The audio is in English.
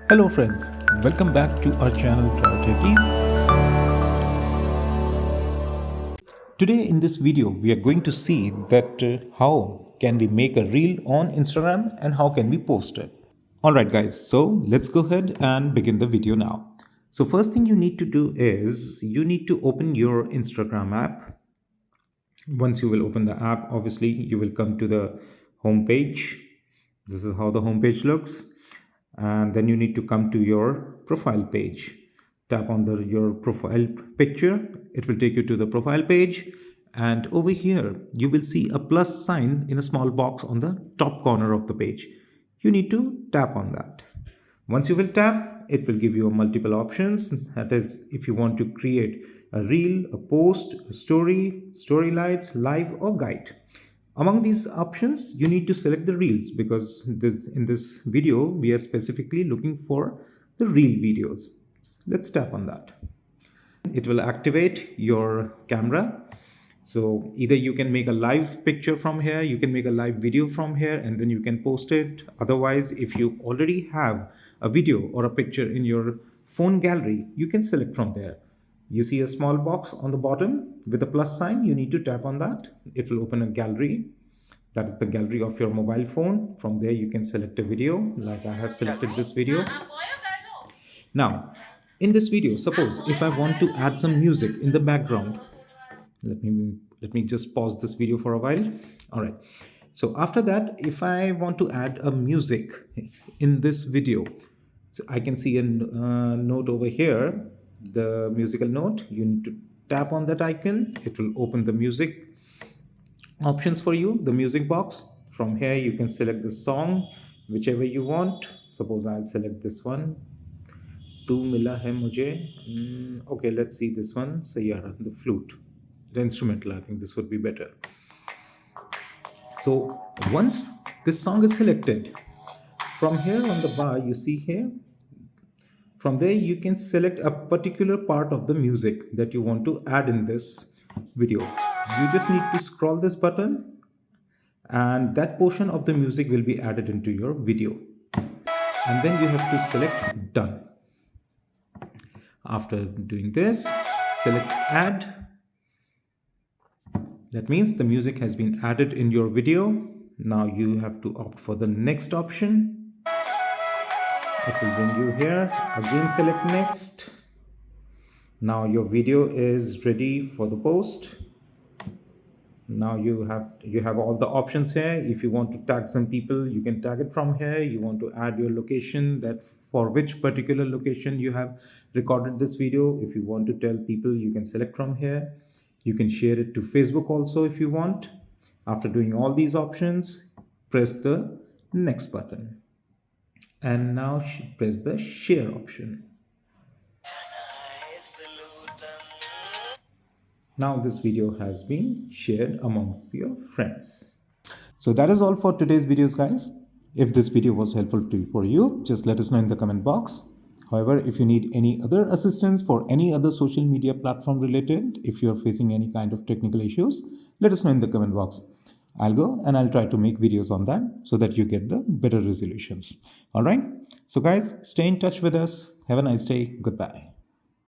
Hello friends, welcome back to our channel TECHIES. Today in this video we are going to see that how can we make a reel on Instagram and how can we post it. Alright guys, so let's go ahead and begin the video now. So first thing you need to do is you need to open your Instagram app. Once you will open the app, obviously you will come to the home page. This is how the home page looks. And then you need to come to your profile page. Tap on your profile picture. It will take you to the profile page. And over here, you will see a plus sign in a small box on the top corner of the page. You need to tap on that. Once you will tap, it will give you multiple options. That is, if you want to create a reel, a post, a story, story lights, live or guide. Among these options, you need to select the reels because in this video, we are specifically looking for the reel videos. Let's tap on that. It will activate your camera. So either you can make a live picture from here, you can make a live video from here, and then you can post it. Otherwise, if you already have a video or a picture in your phone gallery, you can select from there. You see a small box on the bottom with a plus sign. You need to tap on that. It will open a gallery. That is the gallery of your mobile phone. From there, you can select a video, like I have selected this video. Now, in this video, suppose if I want to add some music in the background, let me just pause this video for a while. All right. So after that, if I want to add a music in this video, so I can see a note over here, the musical note. You need to tap on that icon. It will open the music options for you, the music box. From here, you can select the song, whichever you want. Suppose I'll select this one. Tu mila hai mujhe. Okay, let's see this one. Sayara, the flute, the instrumental. I think this would be better. So once this song is selected, from here on the bar, you see here, from there you can select a particular part of the music that you want to add in this video. You just need to scroll this button and that portion of the music will be added into your video. And then you have to select done. After doing this, select add. That means the music has been added in your video. Now you have to opt for the next option. It will bring you here. Again, select next. Now your video is ready for the post. Now you have all the options here. If you want to tag some people, you can tag it from here. You want to add your location, that for which particular location you have recorded this video. If you want to tell people, you can select from here. You can share it to Facebook also if you want. After doing all these options, press the next button. And now press the share option. Now this video has been shared amongst your friends. So that is all for today's videos, guys. If this video was helpful for you, just let us know in the comment box. However, if you need any other assistance for any other social media platform related, if you're facing any kind of technical issues, let us know in the comment box. I'll go and I'll try to make videos on that so that you get the better resolutions. All right. So guys, stay in touch with us. Have a nice day. Goodbye.